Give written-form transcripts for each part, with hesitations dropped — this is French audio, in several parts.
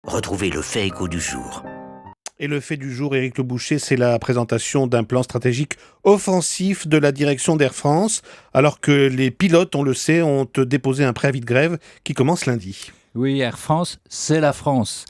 Retrouvez le fait écho du jour. Et le fait du jour, Éric Le Boucher, c'est la présentation d'un plan stratégique offensif de la direction d'Air France, alors que les pilotes, on le sait, ont déposé un préavis de grève qui commence lundi. Oui, Air France, c'est la France.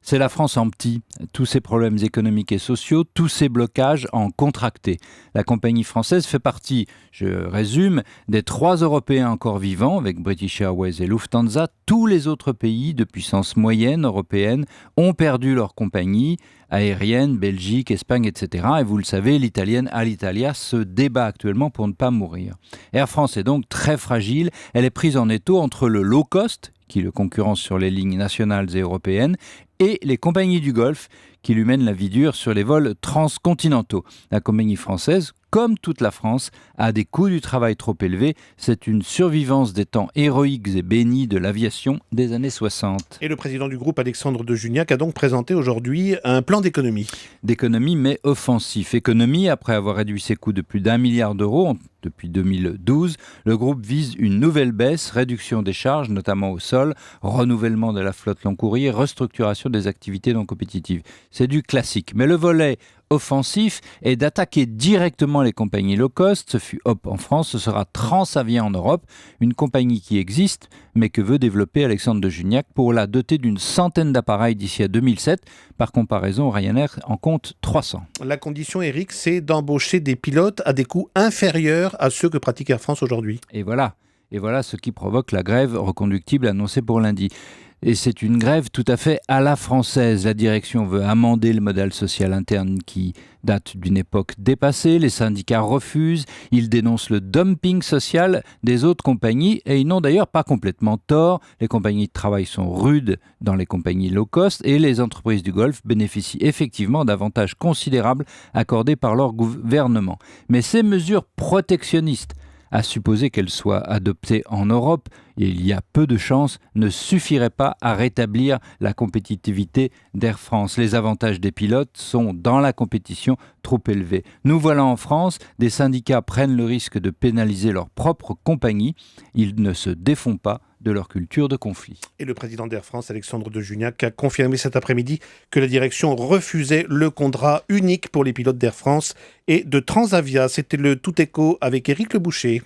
C'est la France en petit, tous ses problèmes économiques et sociaux, tous ses blocages en contracté. La compagnie française fait partie, je résume, des 3 Européens encore vivants, avec British Airways et Lufthansa. Tous les autres pays de puissance moyenne européenne ont perdu leur compagnie aérienne, Belgique, Espagne, etc. Et vous le savez, l'italienne Alitalia se débat actuellement pour ne pas mourir. Air France est donc très fragile. Elle est prise en étau entre le low cost, qui le concurrence sur les lignes nationales et européennes, et les compagnies du Golfe qui lui mènent la vie dure sur les vols transcontinentaux. La compagnie française, comme toute la France, a des coûts du travail trop élevés. C'est une survivance des temps héroïques et bénis de l'aviation des années 60. Et le président du groupe, Alexandre de Juniac, a donc présenté aujourd'hui un plan d'économie. D'économie, mais offensif. Économie, après avoir réduit ses coûts de plus d'1 milliard d'euros depuis 2012, le groupe vise une nouvelle baisse, réduction des charges, notamment au sol, renouvellement de la flotte long courrier, restructuration des activités non compétitives. C'est du classique. Mais le volet offensif est d'attaquer directement les compagnies low cost. Ce fut Hop en France, ce sera Transavia en Europe, une compagnie qui existe, mais que veut développer Alexandre de Juniac pour la doter d'une centaine d'appareils d'ici à 2007. Par comparaison, Ryanair en compte 300. La condition, Éric, c'est d'embaucher des pilotes à des coûts inférieurs à ceux que pratique Air France aujourd'hui. Et voilà ce qui provoque la grève reconductible annoncée pour lundi. Et c'est une grève tout à fait à la française. La direction veut amender le modèle social interne qui date d'une époque dépassée. Les syndicats refusent. Ils dénoncent le dumping social des autres compagnies et ils n'ont d'ailleurs pas complètement tort. Les compagnies de travail sont rudes dans les compagnies low cost et les entreprises du Golfe bénéficient effectivement d'avantages considérables accordés par leur gouvernement. Mais ces mesures protectionnistes, à supposer qu'elles soient adoptées en Europe, et il y a peu de chances, ne suffirait pas à rétablir la compétitivité d'Air France. Les avantages des pilotes sont, dans la compétition, trop élevés. Nous voilà en France, des syndicats prennent le risque de pénaliser leur propre compagnie. Ils ne se défont pas de leur culture de conflit. Et le président d'Air France, Alexandre de Juniac, a confirmé cet après-midi que la direction refusait le contrat unique pour les pilotes d'Air France et de Transavia. C'était le Tout Écho avec Éric Le Boucher.